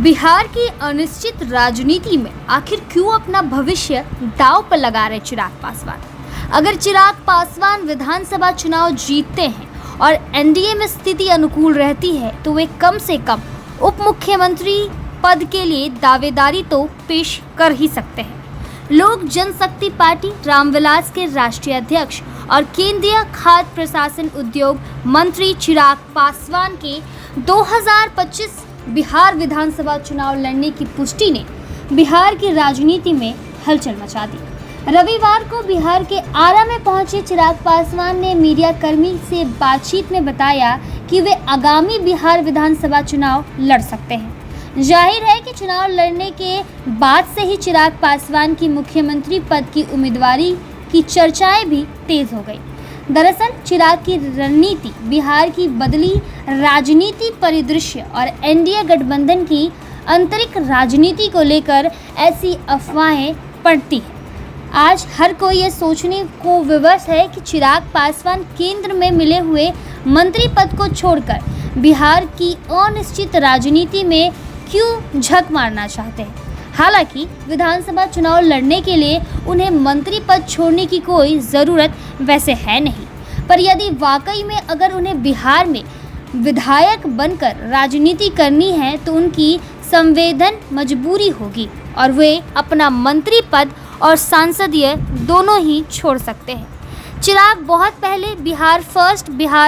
बिहार की अनिश्चित राजनीति में आखिर क्यों अपना भविष्य दांव पर लगा रहे चिराग पासवान? अगर चिराग पासवान विधानसभा चुनाव जीतते हैं और एनडीए में स्थिति अनुकूल रहती है तो वे कम से कम उप मुख्यमंत्री पद के लिए दावेदारी तो पेश कर ही सकते हैं। लोक जनशक्ति पार्टी रामविलास के राष्ट्रीय अध्यक्ष और केंद्रीय खाद्य प्रशासन उद्योग मंत्री चिराग पासवान के 2025 बिहार विधानसभा चुनाव लड़ने की पुष्टि ने बिहार की राजनीति में हलचल मचा दी। रविवार को बिहार के आरा में पहुंचे चिराग पासवान ने मीडिया कर्मी से बातचीत में बताया कि वे आगामी बिहार विधानसभा चुनाव लड़ सकते हैं। जाहिर है कि चुनाव लड़ने के बाद से ही चिराग पासवान की मुख्यमंत्री पद की उम्मीदवारी की चर्चाएं भी तेज हो गई। दरअसल चिराग की रणनीति बिहार की बदली राजनीति परिदृश्य और एनडीए गठबंधन की आंतरिक राजनीति को लेकर ऐसी अफवाहें पड़ती हैं। आज हर कोई ये सोचने को विवश है कि चिराग पासवान केंद्र में मिले हुए मंत्री पद को छोड़कर बिहार की अनिश्चित राजनीति में क्यों झक मारना चाहते हैं। हालांकि विधानसभा चुनाव लड़ने के लिए उन्हें मंत्री पद छोड़ने की कोई ज़रूरत वैसे है नहीं, पर यदि वाकई में अगर उन्हें बिहार में विधायक बनकर राजनीति करनी है तो उनकी संवेदन मजबूरी होगी और वे अपना मंत्री पद और सांसदीय दोनों ही छोड़ सकते हैं। चिराग बहुत पहले बिहार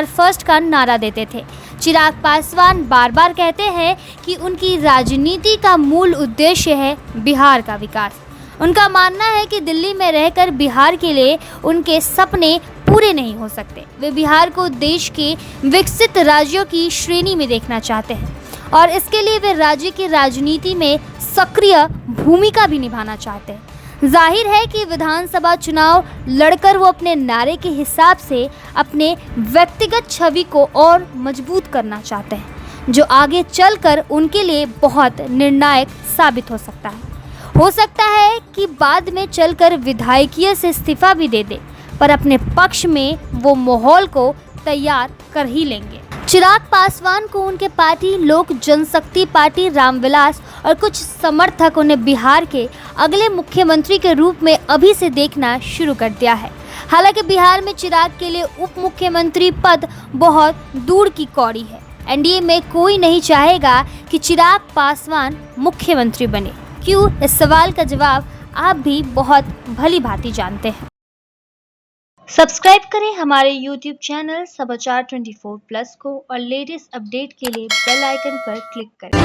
फर्स्ट का नारा देते थे। चिराग पासवान बार बार कहते हैं कि उनकी राजनीति का मूल उद्देश्य है बिहार का विकास। उनका मानना है कि दिल्ली में रहकर बिहार के लिए उनके सपने पूरे नहीं हो सकते। वे बिहार को देश के विकसित राज्यों की श्रेणी में देखना चाहते हैं और इसके लिए वे राज्य की राजनीति में सक्रिय भूमिका भी निभाना चाहते हैं। जाहिर है कि विधानसभा चुनाव लड़कर वो अपने नारे के हिसाब से अपने व्यक्तिगत छवि को और मजबूत करना चाहते हैं, जो आगे चलकर उनके लिए बहुत निर्णायक साबित हो सकता है। हो सकता है कि बाद में चलकर विधायकीय से इस्तीफा भी दे दे, पर अपने पक्ष में वो माहौल को तैयार कर ही लेंगे। चिराग पासवान को उनके पार्टी लोक जनशक्ति पार्टी रामविलास और कुछ समर्थक उन्हें बिहार के अगले मुख्यमंत्री के रूप में अभी से देखना शुरू कर दिया है। हालांकि बिहार में चिराग के लिए उप मुख्यमंत्री पद बहुत दूर की कौड़ी है। एनडीए में कोई नहीं चाहेगा कि चिराग पासवान मुख्यमंत्री बने। क्यों? इस सवाल का जवाब आप भी बहुत भली भांति जानते हैं। सब्सक्राइब करें हमारे YouTube चैनल समाचार 24+ को और लेटेस्ट अपडेट के लिए बेल आइकन पर क्लिक करें।